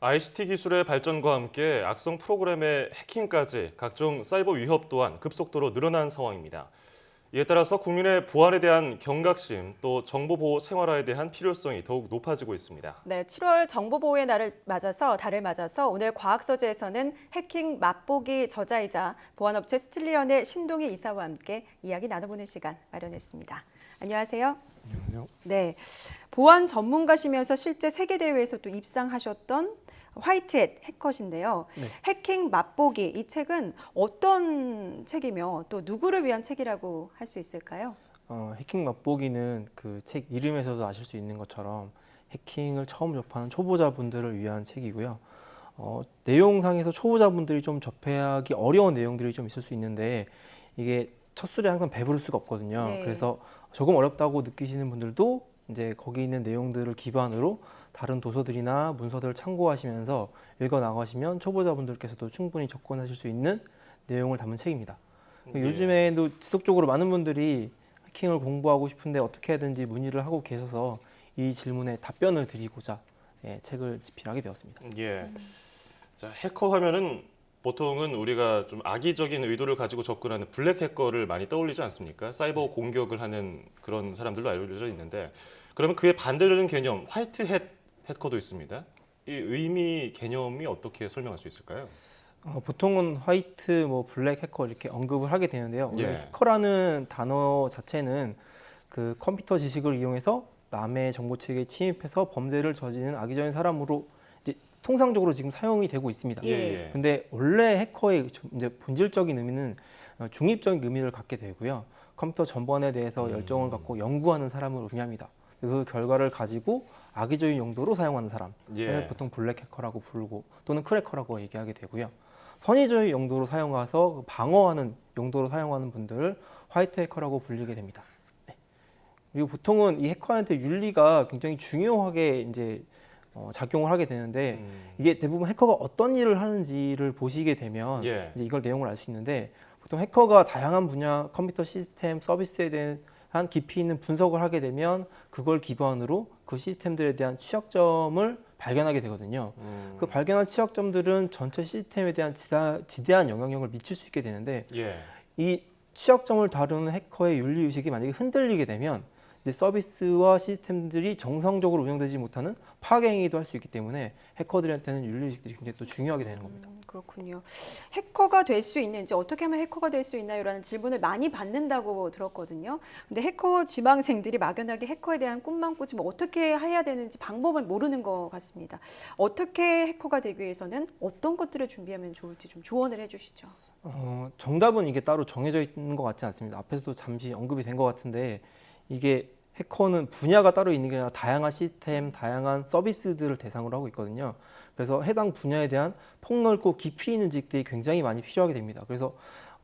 ICT 기술의 발전과 함께 악성 프로그램의 해킹까지 각종 사이버 위협 또한 급속도로 늘어난 상황입니다. 이에 따라서 국민의 보안에 대한 경각심 또 정보보호 생활화에 대한 필요성이 더욱 높아지고 있습니다. 네, 7월 정보보호의 달을 맞아서 오늘 과학서재에서는 해킹 맛보기 저자이자 보안업체 스틸리언의 신동희 이사와 함께 이야기 나눠보는 시간 마련했습니다. 안녕하세요. 안녕하세요. 네, 보안 전문가시면서 실제 세계대회에서 또 입상하셨던 화이트햇 해커신데요. 네. 해킹 맛보기 이 책은 어떤 책이며 또 누구를 위한 책이라고 할 수 있을까요? 해킹 맛보기는 그 책 이름에서도 아실 수 있는 것처럼 해킹을 처음 접하는 초보자분들을 위한 책이고요. 내용상에서 초보자분들이 좀 접하기 어려운 내용들이 좀 있을 수 있는데 이게 첫 술에 항상 배부를 수가 없거든요. 네. 그래서 조금 어렵다고 느끼시는 분들도 이제 거기 있는 내용들을 기반으로 다른 도서들이나 문서들을 참고하시면서 읽어 나가시면 초보자분들께서도 충분히 접근하실 수 있는 내용을 담은 책입니다. 예. 요즘에도 지속적으로 많은 분들이 해킹을 공부하고 싶은데 어떻게 해야 되는지 문의를 하고 계셔서 이 질문에 답변을 드리고자 책을 집필하게 되었습니다. 예. 자, 해커 하면은 보통은 우리가 좀 악의적인 의도를 가지고 접근하는 블랙 해커를 많이 떠올리지 않습니까? 사이버 공격을 하는 그런 사람들로 알려져 있는데 그러면 그에 반대되는 개념 화이트햇 해커도 있습니다. 이 의미 개념이 어떻게 설명할 수 있을까요? 보통은 화이트, 블랙 해커 이렇게 언급을 하게 되는데요. 원래 예. 해커라는 단어 자체는 그 컴퓨터 지식을 이용해서 남의 정보체계에 침입해서 범죄를 저지르는 악의적인 사람으로 이제 통상적으로 지금 사용이 되고 있습니다. 예. 근데 원래 해커의 이제 본질적인 의미는 중립적인 의미를 갖게 되고요. 컴퓨터 전반에 대해서 열정을 갖고 연구하는 사람을 의미합니다. 그 결과를 가지고 악의적인 용도로 사용하는 사람을 예. 보통 블랙 해커라고 부르고 또는 크래커라고 얘기하게 되고요. 선의적인 용도로 사용해서 방어하는 용도로 사용하는 분들을 화이트 해커라고 불리게 됩니다. 네. 그리고 보통은 이 해커한테 윤리가 굉장히 중요하게 이제 작용을 하게 되는데 이게 대부분 해커가 어떤 일을 하는지를 보시게 되면 예. 이제 이걸 내용을 알 수 있는데 보통 해커가 다양한 분야 컴퓨터 시스템 서비스에 대한 깊이 있는 분석을 하게 되면 그걸 기반으로 그 시스템들에 대한 취약점을 발견하게 되거든요. 그 발견한 취약점들은 전체 시스템에 대한 지대한 영향력을 미칠 수 있게 되는데 예. 이 취약점을 다루는 해커의 윤리의식이 만약에 흔들리게 되면 이제 서비스와 시스템들이 정상적으로 운영되지 못하는 파괴 행위도 할 수 있기 때문에 해커들한테는 윤리의식들이 굉장히 또 중요하게 되는 겁니다. 그렇군요. 해커가 될 수 있는지 어떻게 하면 해커가 될 수 있나요? 라는 질문을 많이 받는다고 들었거든요. 근데 해커 지망생들이 막연하게 해커에 대한 꿈만 꾸지만 어떻게 해야 되는지 방법을 모르는 것 같습니다. 어떻게 해커가 되기 위해서는 어떤 것들을 준비하면 좋을지 좀 조언을 해주시죠. 정답은 이게 따로 정해져 있는 것 같지 않습니다. 앞에서도 잠시 언급이 된 것 같은데 이게 해커는 분야가 따로 있는 게 아니라 다양한 시스템, 다양한 서비스들을 대상으로 하고 있거든요. 그래서 해당 분야에 대한 폭넓고 깊이 있는 지식들이 굉장히 많이 필요하게 됩니다. 그래서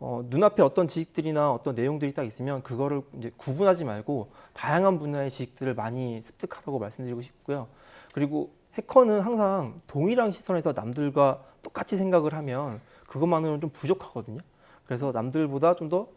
눈앞에 어떤 지식들이나 어떤 내용들이 딱 있으면 그거를 이제 구분하지 말고 다양한 분야의 지식들을 많이 습득하라고 말씀드리고 싶고요. 그리고 해커는 항상 동일한 시선에서 남들과 똑같이 생각을 하면 그것만으로는 좀 부족하거든요. 그래서 남들보다 좀 더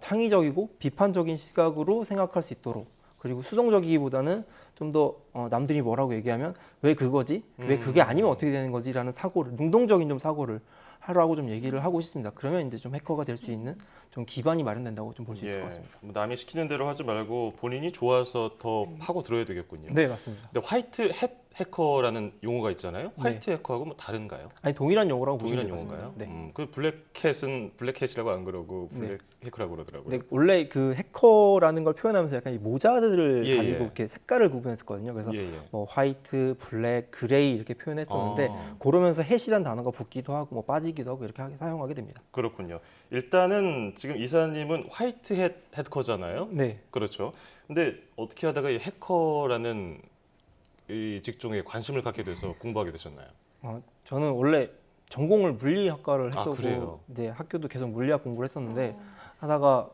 창의적이고 비판적인 시각으로 생각할 수 있도록 그리고 수동적이기보다는 좀 더 남들이 뭐라고 얘기하면 왜 그거지? 왜 그게 아니면 어떻게 되는 거지?라는 사고를 능동적인 좀 사고를 하라고 좀 얘기를 하고 싶습니다. 그러면 이제 좀 해커가 될 수 있는 좀 기반이 마련된다고 좀 볼 수 있을 것 같습니다. 뭐 남이 시키는 대로 하지 말고 본인이 좋아서 더 파고 들어야 되겠군요. 네, 맞습니다. 근데 화이트 해커라는 용어가 있잖아요. 화이트 해커하고 뭐 다른가요? 아니 동일한 용어라고 보시면 동일한 될 것 용어인가요? 같습니다. 네. 그 블랙캣은 블랙캣이라고 안 그러고 블랙 해커라고 그러더라고요. 네, 원래 그 해커라는 걸 표현하면서 약간 이 모자들을 예, 가지고 예. 이렇게 색깔을 구분했었거든요. 그래서 예, 예. 뭐 화이트, 블랙, 그레이 이렇게 표현했었는데 아. 그러면서 햇이란 단어가 붙기도 하고 뭐 빠지기도 하고 이렇게 사용하게 됩니다. 그렇군요. 일단은 지금 이사님은 화이트 해커잖아요. 네. 그렇죠. 근데 어떻게 하다가 이 해커라는 이 직종에 관심을 갖게 돼서 공부하게 되셨나요? 저는 원래 전공을 물리학과를 아, 그래요? 했었고 이제 학교도 계속 물리학 공부를 했었는데 하다가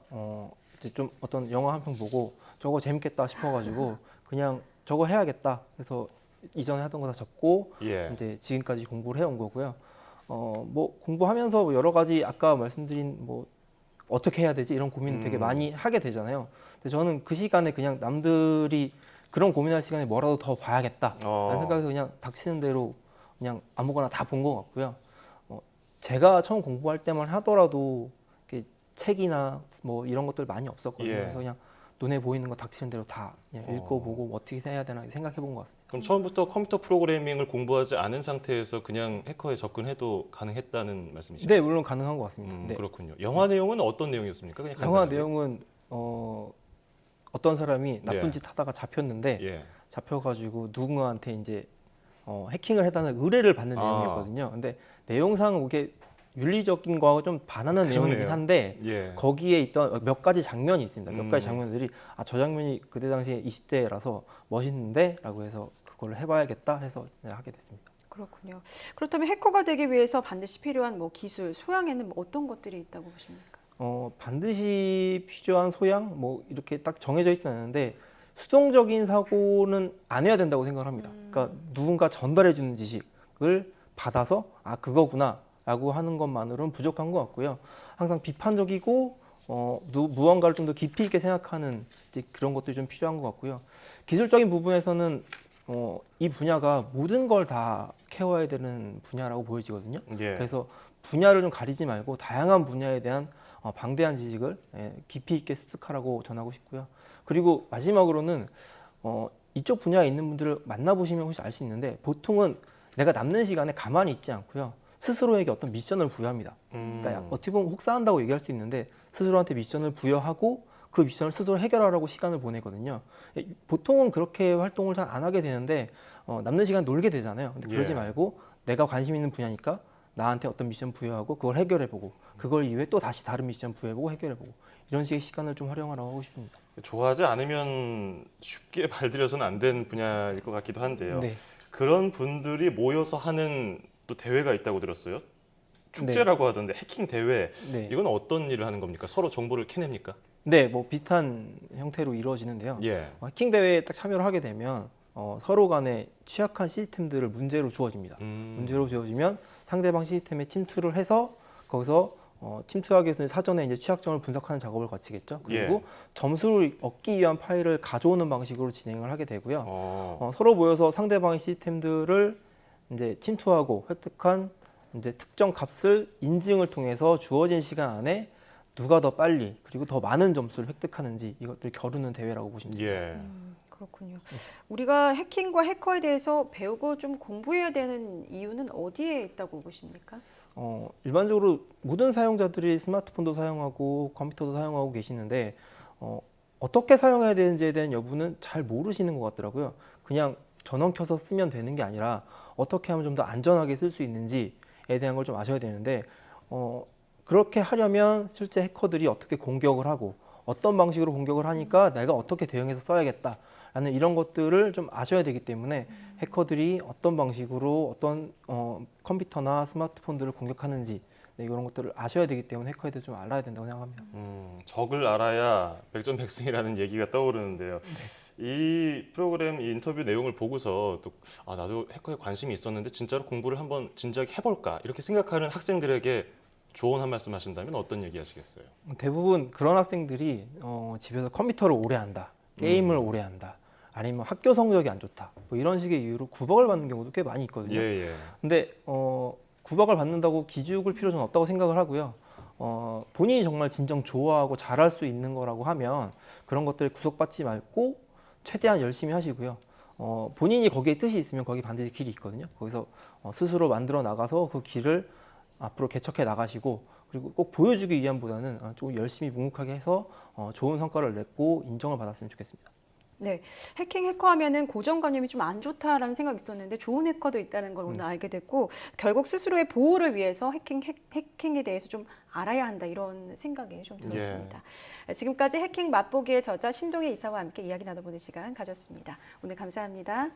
이제 좀 어떤 영화 한 편 보고 저거 재밌겠다 싶어가지고 그냥 저거 해야겠다. 그래서 이전에 하던 거 다 접고 예. 이제 지금까지 공부를 해온 거고요. 뭐 공부하면서 뭐 여러 가지 아까 말씀드린 뭐 어떻게 해야 되지 이런 고민을 되게 많이 하게 되잖아요. 근데 저는 그 시간에 그냥 남들이 그런 고민할 시간에 뭐라도 더 봐야겠다라는 생각에서 그냥 닥치는 대로 그냥 아무거나 다 본 것 같고요. 제가 처음 공부할 때만 하더라도 이렇게 책이나 뭐 이런 것들 많이 없었거든요. 예. 그래서 그냥 눈에 보이는 거 닥치는 대로 다 그냥 읽어보고 어떻게 해야 되나 생각해 본 것 같습니다. 그럼 처음부터 컴퓨터 프로그래밍을 공부하지 않은 상태에서 그냥 해커에 접근해도 가능했다는 말씀이신가요? 네, 물론 가능한 것 같습니다. 네. 그렇군요. 영화 내용은 어떤 내용이었습니까? 그냥 영화 간단하게. 내용은 어떤 사람이 나쁜 예. 짓 하다가 잡혔는데 예. 잡혀가지고 누군가한테 이제 해킹을 해달라는 의뢰를 받는 내용이었거든요. 근데 내용상 이게 윤리적인 거하고 좀 반하는 그러네요. 내용이긴 한데 예. 거기에 있던 몇 가지 장면이 있습니다. 몇 가지 음. 장면들이 저 장면이 그때 당시에 20대라서 멋있는데 라고 해서 그걸 해봐야겠다 해서 하게 됐습니다. 그렇군요. 그렇다면 해커가 되기 위해서 반드시 필요한 뭐 기술, 소양에는 뭐 어떤 것들이 있다고 보십니까? 반드시 필요한 소양 뭐 이렇게 딱 정해져 있지는 않은데 수동적인 사고는 안 해야 된다고 생각을 합니다. 그러니까 누군가 전달해 주는 지식을 받아서 아 그거구나 라고 하는 것만으로는 부족한 것 같고요. 항상 비판적이고 무언가를 좀 더 깊이 있게 생각하는 이제 그런 것들이 좀 필요한 것 같고요. 기술적인 부분에서는 이 분야가 모든 걸 다 케어해야 되는 분야라고 보여지거든요. 예. 그래서 분야를 좀 가리지 말고 다양한 분야에 대한 방대한 지식을 깊이 있게 습득하라고 전하고 싶고요. 그리고 마지막으로는 이쪽 분야에 있는 분들을 만나보시면 혹시 알 수 있는데 보통은 내가 남는 시간에 가만히 있지 않고요. 스스로에게 어떤 미션을 부여합니다. 그러니까 어떻게 보면 혹사한다고 얘기할 수도 있는데 스스로한테 미션을 부여하고 그 미션을 스스로 해결하라고 시간을 보내거든요. 보통은 그렇게 활동을 잘 안 하게 되는데 남는 시간 놀게 되잖아요. 근데 그러지 예. 말고 내가 관심 있는 분야니까 나한테 어떤 미션 부여하고 그걸 해결해보고 그걸 이후에 또 다시 다른 미션 부여해보고 해결해보고 이런 식의 시간을 좀 활용하라고 하고 싶습니다. 좋아하지 않으면 쉽게 발들여서는 안 되는 분야일 것 같기도 한데요. 네. 그런 분들이 모여서 하는 또 대회가 있다고 들었어요. 축제라고 하던데 해킹 대회. 네. 이건 어떤 일을 하는 겁니까? 서로 정보를 캐냅니까? 네, 뭐 비슷한 형태로 이루어지는데요. 예. 해킹 대회에 딱 참여를 하게 되면 서로 간에 취약한 시스템들을 문제로 주어집니다. 문제로 주어지면 상대방 시스템에 침투를 해서 거기서 침투하기 위해서 사전에 이제 취약점을 분석하는 작업을 거치겠죠. 그리고 예. 점수를 얻기 위한 파일을 가져오는 방식으로 진행을 하게 되고요. 어. 서로 모여서 상대방의 시스템들을 이제 침투하고 획득한 이제 특정 값을 인증을 통해서 주어진 시간 안에 누가 더 빨리 그리고 더 많은 점수를 획득하는지 이것들을 겨루는 대회라고 보시면 됩니다. 예. 그렇군요. 우리가 해킹과 해커에 대해서 배우고 좀 공부해야 되는 이유는 어디에 있다고 보십니까? 일반적으로 모든 사용자들이 스마트폰도 사용하고 컴퓨터도 사용하고 계시는데 어떻게 사용해야 되는지에 대한 여부는 잘 모르시는 것 같더라고요. 그냥 전원 켜서 쓰면 되는 게 아니라 어떻게 하면 좀 더 안전하게 쓸 수 있는지에 대한 걸 좀 아셔야 되는데 그렇게 하려면 실제 해커들이 어떻게 공격을 하고 어떤 방식으로 공격을 하니까 내가 어떻게 대응해서 써야겠다라는 이런 것들을 좀 아셔야 되기 때문에 해커들이 어떤 방식으로 어떤 컴퓨터나 스마트폰들을 공격하는지 이런 것들을 아셔야 되기 때문에 해커에 대해서 좀 알아야 된다고 생각합니다. 적을 알아야 백전백승이라는 얘기가 떠오르는데요. 이 프로그램 이 인터뷰 내용을 보고서 또 나도 해커에 관심이 있었는데 진짜로 공부를 한번 진지하게 해볼까 이렇게 생각하는 학생들에게 조언 한 말씀 하신다면 어떤 얘기 하시겠어요? 대부분 그런 학생들이 집에서 컴퓨터를 오래 한다, 게임을 오래 한다, 아니면 학교 성적이 안 좋다, 뭐 이런 식의 이유로 구박을 받는 경우도 꽤 많이 있거든요. 예. 근데 구박을 받는다고 기죽을 필요는 없다고 생각을 하고요. 본인이 정말 진정 좋아하고 잘할 수 있는 거라고 하면 그런 것들 구속받지 말고 최대한 열심히 하시고요. 본인이 거기에 뜻이 있으면 거기 반드시 길이 있거든요. 거기서 스스로 만들어 나가서 그 길을 앞으로 개척해 나가시고 그리고 꼭 보여주기 위함보다는 좀 열심히 묵묵하게 해서 좋은 성과를 냈고 인정을 받았으면 좋겠습니다. 네, 해킹 해커하면은 고정관념이 좀 안 좋다라는 생각이 있었는데 좋은 해커도 있다는 걸 오늘 알게 됐고 결국 스스로의 보호를 위해서 해킹에 대해서 좀 알아야 한다 이런 생각이 좀 들었습니다. 지금까지 해킹 맛보기의 저자 신동희 이사와 함께 이야기 나눠보는 시간 가졌습니다. 오늘 감사합니다.